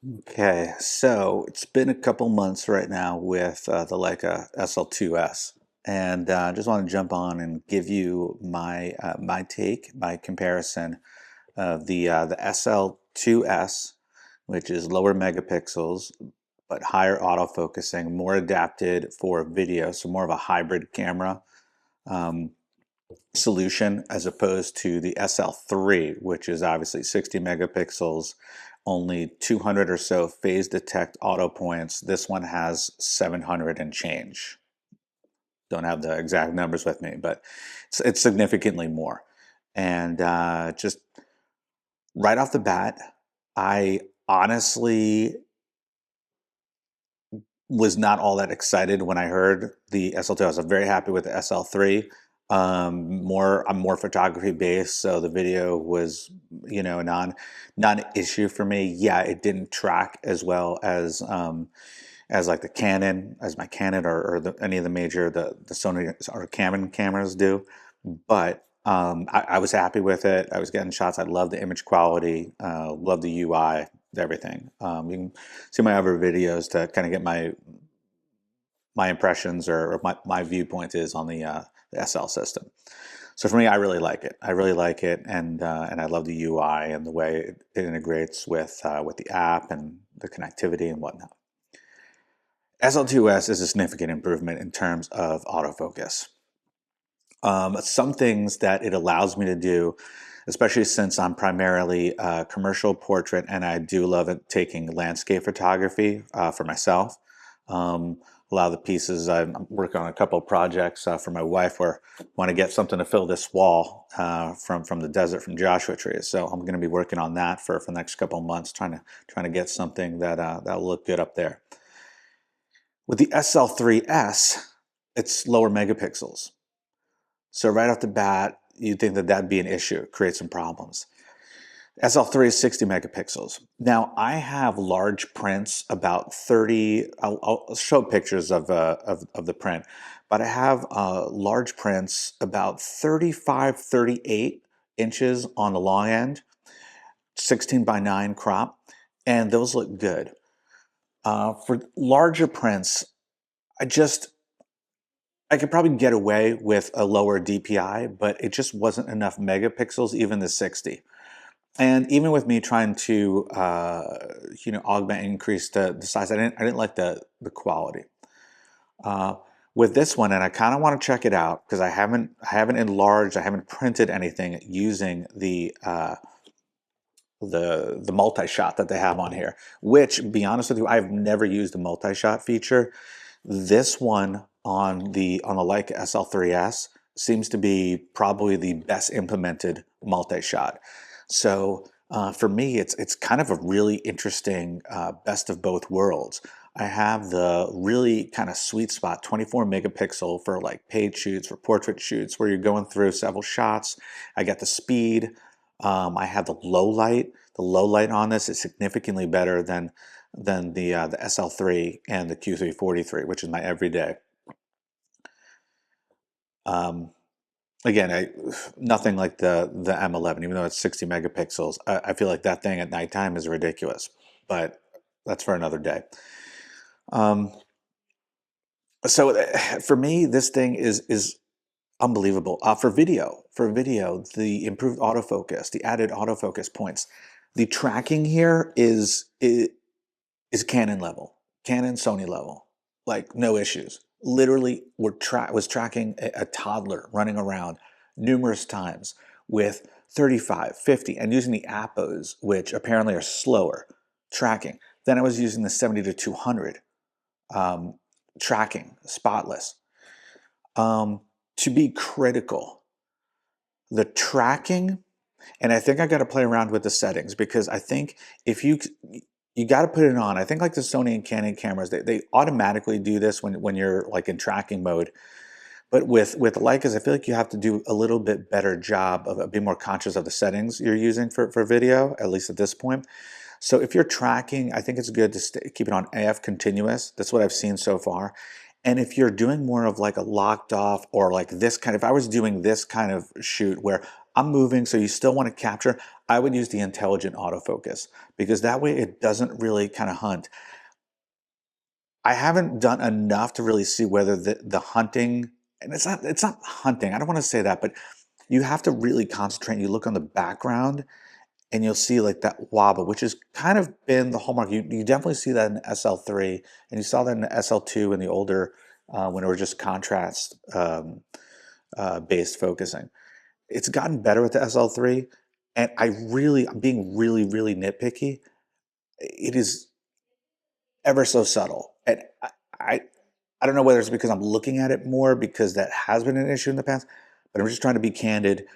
Okay, so it's been a couple months right now with the Leica SL2-S, and I just want to jump on and give you my take, my comparison of the SL2-S, which is lower megapixels but higher autofocusing, more adapted for video, so more of a hybrid camera um, solution as opposed to the SL3, which is obviously 60 megapixels, only 200 or so phase detect auto points. This one has 700 and change. Don't have the exact numbers with me, but it's significantly more. And just right off the bat, I honestly was not all that excited when I heard the SL2. I was very happy with the SL3. I'm more photography based, so the video was, non issue for me. Yeah, it didn't track as well as like the Canon, as my Canon or any of the major the Sony or Canon cameras do. But I was happy with it. I was getting shots. I love the image quality, love the UI, everything. You can see my other videos to kind of get my impressions or my viewpoint is on the SL system. So for me, I really like it. I really like it, and I love the UI and the way it integrates with the app and the connectivity and whatnot. SL2S is a significant improvement in terms of autofocus. Some things that it allows me to do, especially since I'm primarily commercial portrait and I do love it taking landscape photography for myself. A lot of the pieces I'm working on a couple of projects for my wife where I want to get something to fill this wall from the desert from Joshua trees. So I'm going to be working on that for the next couple of months, trying to get something that'll look good up there. With the SL3S, it's lower megapixels. So right off the bat, you'd think that that'd be an issue, create some problems. SL3 is 60 megapixels. Now, I have large prints, about 30, I'll show pictures of the print, but I have large prints about 35, 38 inches on the long end, 16 by 9 crop, and those look good. For larger prints, I could probably get away with a lower DPI, but it just wasn't enough megapixels, even the 60. And even with me trying to, augment, increase the size, I didn't like the quality. With this one, and I kind of want to check it out because I haven't enlarged, I haven't printed anything using the multi-shot that they have on here. Which, be honest with you, I've never used the multi-shot feature. This one on the Leica SL3-S seems to be probably the best implemented multi-shot. So for me, it's kind of a really interesting best of both worlds. I have the really kind of sweet spot, 24 megapixel for like paid shoots, for portrait shoots, where you're going through several shots. I got the speed. I have the low light. The low light on this is significantly better than the SL3 and the Q343, which is my everyday. Um, Again, nothing like the M11, even though it's 60 megapixels. I feel like that thing at nighttime is ridiculous, but that's for another day. Um, so for me, this thing is unbelievable. For video, the improved autofocus, the added autofocus points, the tracking here is Canon level, Canon Sony level, like no issues. Literally, was tracking a toddler running around numerous times with 35, 50, and using the appos, which apparently are slower tracking. Then I was using the 70 to 200 tracking, spotless. To be critical, the tracking, and I think I got to play around with the settings because I think if you got to put it on. I think like the Sony and Canon cameras, they automatically do this when you're like in tracking mode. But with Leicas, I feel like you have to do a little bit better job of being more conscious of the settings you're using for video, at least at this point. So if you're tracking, I think it's good to keep it on AF continuous. That's what I've seen so far. And if you're doing more of like a locked off or like this kind, if I was doing this kind of shoot where I'm moving, so you still want to capture. I would use the intelligent autofocus because that way it doesn't really kind of hunt. I haven't done enough to really see whether the hunting, and it's not hunting. I don't want to say that, but you have to really concentrate. You look on the background and you'll see like that wobble, which has kind of been the hallmark. You definitely see that in the SL3, and you saw that in the SL2 in the older when it was just contrast based focusing. It's gotten better with the SL3, and I'm being really, really nitpicky. It is ever so subtle, and I, I don't know whether it's because I'm looking at it more because that has been an issue in the past, but I'm just trying to be candid.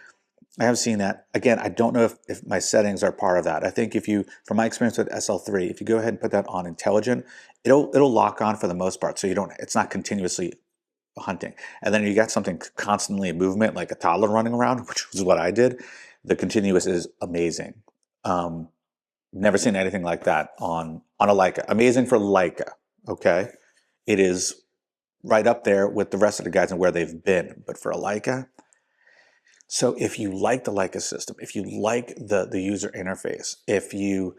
I have seen that. Again, I don't know if my settings are part of that. I think if you, from my experience with SL3, if you go ahead and put that on intelligent, it'll lock on for the most part. So it's not continuously hunting. And then you got something constantly in movement, like a toddler running around, which was what I did. The continuous is amazing. Never seen anything like that on a Leica. Amazing for Leica, okay? It is right up there with the rest of the guys and where they've been. But for a Leica, so if you like the Leica system, if you like the user interface, if you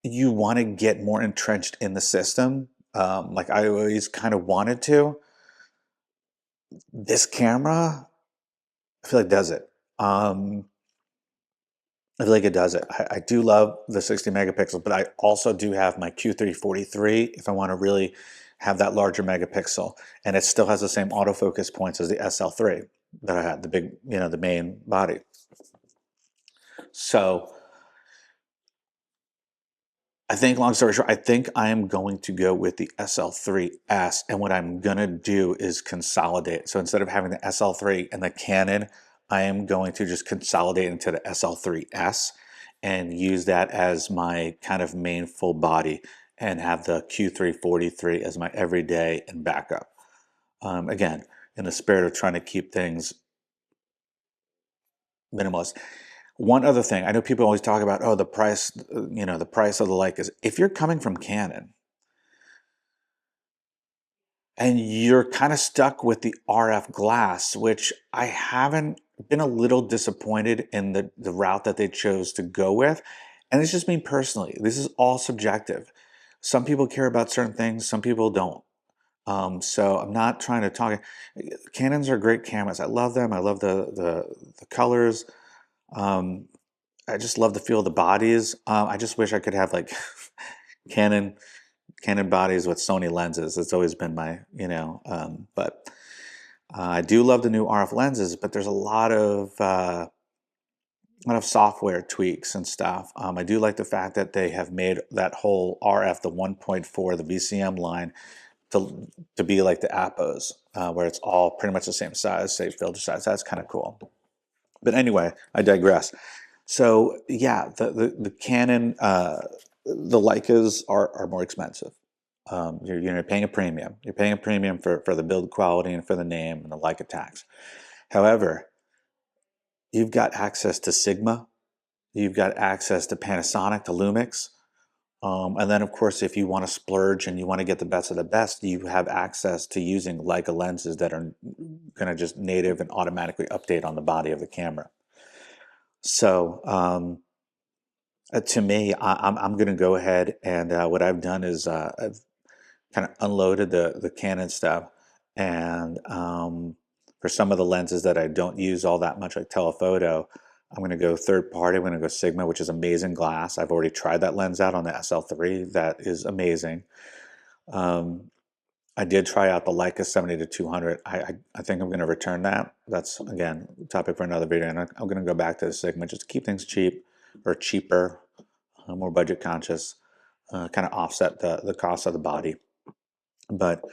want to get more entrenched in the system, like I always kind of wanted to, this camera, I feel like does it. I feel like it does it. I do love the 60 megapixels, but I also do have my Q343 if I want to really have that larger megapixel. And it still has the same autofocus points as the SL3 that I had, the big, the main body. So I think, long story short, I think I am going to go with the SL3-S. And what I'm going to do is consolidate. So instead of having the SL3 and the Canon, I am going to just consolidate into the SL3-S and use that as my kind of main full body and have the Q343 as my everyday and backup. Again, in the spirit of trying to keep things minimalist. One other thing, I know people always talk about, oh, the price, the price of the Leicas. If you're coming from Canon and you're kind of stuck with the RF glass, which I haven't been a little disappointed in the route that they chose to go with. And it's just me personally. This is all subjective. Some people care about certain things, some people don't. So I'm not trying to talk. Canons are great cameras. I love them. I love the colors. I just love the feel of the bodies. I just wish I could have like Canon bodies with Sony lenses. It's always been my, but I do love the new RF lenses, but there's a lot of software tweaks and stuff. I do like the fact that they have made that whole RF, the 1.4, the VCM line, to be like the Appos, where it's all pretty much the same size, same filter size. That's kind of cool. But anyway, I digress. So yeah, the Canon, the Leicas are more expensive. You're paying a premium. You're paying a premium for the build quality and for the name and the Leica tax. However, you've got access to Sigma. You've got access to Panasonic, to Lumix. And then, of course, if you want to splurge and you want to get the best of the best, you have access to using Leica lenses that are going to just native and automatically update on the body of the camera. So to me, I'm going to go ahead and what I've done is I've kind of unloaded the Canon stuff, and for some of the lenses that I don't use all that much, like telephoto, I'm going to go third party. I'm going to go Sigma, which is amazing glass. I've already tried that lens out on the SL3. That is amazing. I did try out the Leica 70-200. I think I'm going to return that. That's, again, topic for another video. And I'm going to go back to the Sigma just to keep things cheap or cheaper, more budget conscious, kind of offset the cost of the body. But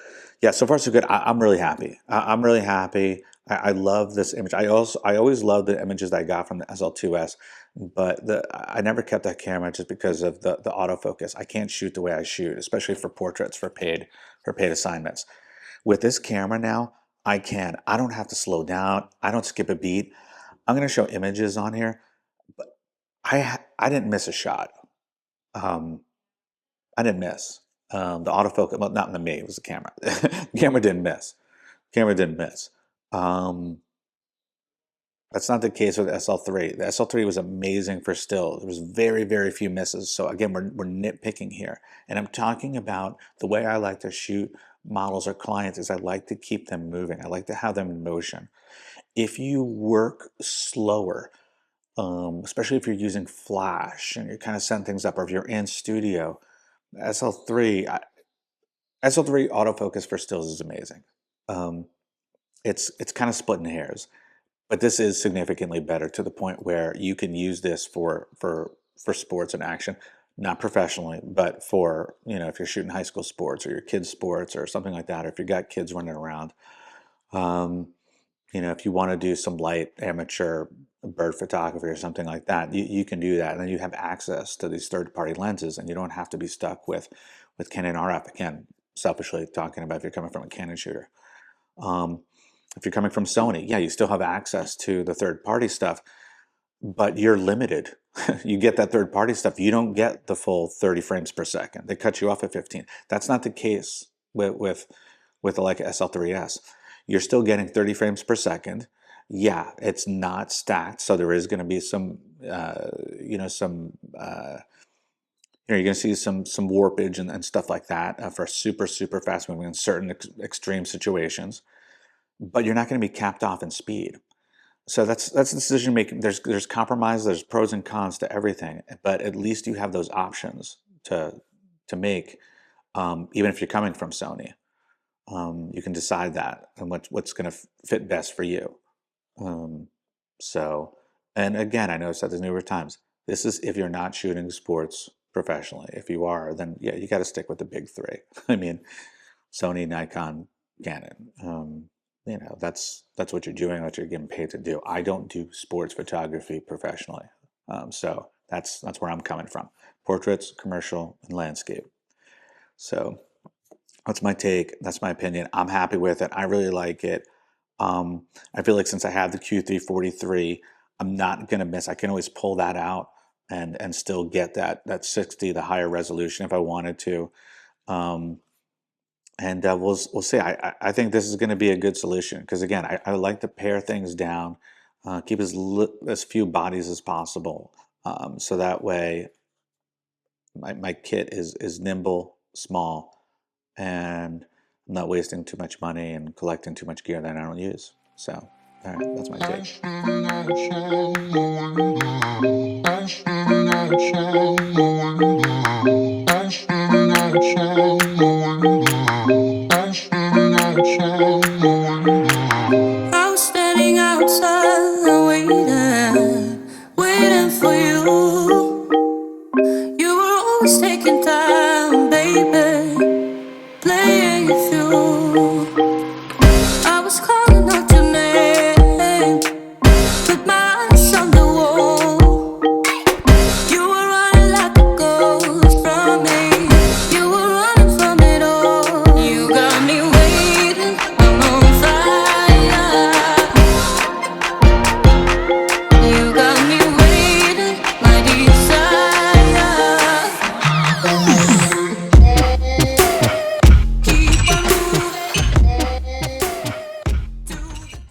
yeah, so far so good. I'm really happy. I'm really happy. I love this image. I always love the images that I got from the SL2-S, but I never kept that camera just because of the autofocus. I can't shoot the way I shoot, especially for portraits, for paid assignments. With this camera now, I can. I don't have to slow down. I don't skip a beat. I'm going to show images on here, but I didn't miss a shot. I didn't miss. The autofocus, well, not me, it was the camera. The camera didn't miss. Camera didn't miss. That's not the case with SL3. The SL3 was amazing for still. There was very, very few misses. So again, we're nitpicking here. And I'm talking about the way I like to shoot models or clients is I like to keep them moving. I like to have them in motion. If you work slower, especially if you're using flash and you're kind of setting things up, or if you're in studio, SL3, SL3 autofocus for stills is amazing. Um, it's kind of splitting hairs. But this is significantly better to the point where you can use this for sports and action, not professionally, but for, if you're shooting high school sports or your kids' sports or something like that, or if you got kids running around. Um, if you want to do some light amateur bird photography or something like that, you can do that. And then you have access to these third-party lenses, and you don't have to be stuck with Canon RF. Again, selfishly talking about if you're coming from a Canon shooter. Um, if you're coming from Sony, yeah, you still have access to the third-party stuff, but you're limited. You get that third-party stuff. You don't get the full 30 frames per second. They cut you off at 15. That's not the case with the Leica SL3-S. You're still getting 30 frames per second. Yeah, it's not stacked, so there is going to be some, you're going to see some warpage and stuff like that for super, super fast moving in certain extreme situations. But you're not going to be capped off in speed. So that's the decision making. There's compromise. There's pros and cons to everything. But at least you have those options to make, even if you're coming from Sony. You can decide that and what's going to fit best for you. So, and again, I know I've said this numerous times. This is if you're not shooting sports professionally. If you are, then yeah, you got to stick with the big three. I mean, Sony, Nikon, Canon. That's what you're doing, what you're getting paid to do. I don't do sports photography professionally. So that's where I'm coming from. Portraits, commercial, and landscape. So that's my take. That's my opinion. I'm happy with it. I really like it. I feel like since I have the Q343, I'm not going to miss. I can always pull that out and still get that 60, the higher resolution if I wanted to. And we'll see. I think this is going to be a good solution because again, I like to pare things down, keep as few bodies as possible, so that way my kit is nimble, small, and I'm not wasting too much money and collecting too much gear that I don't use. So, all right, that's my take.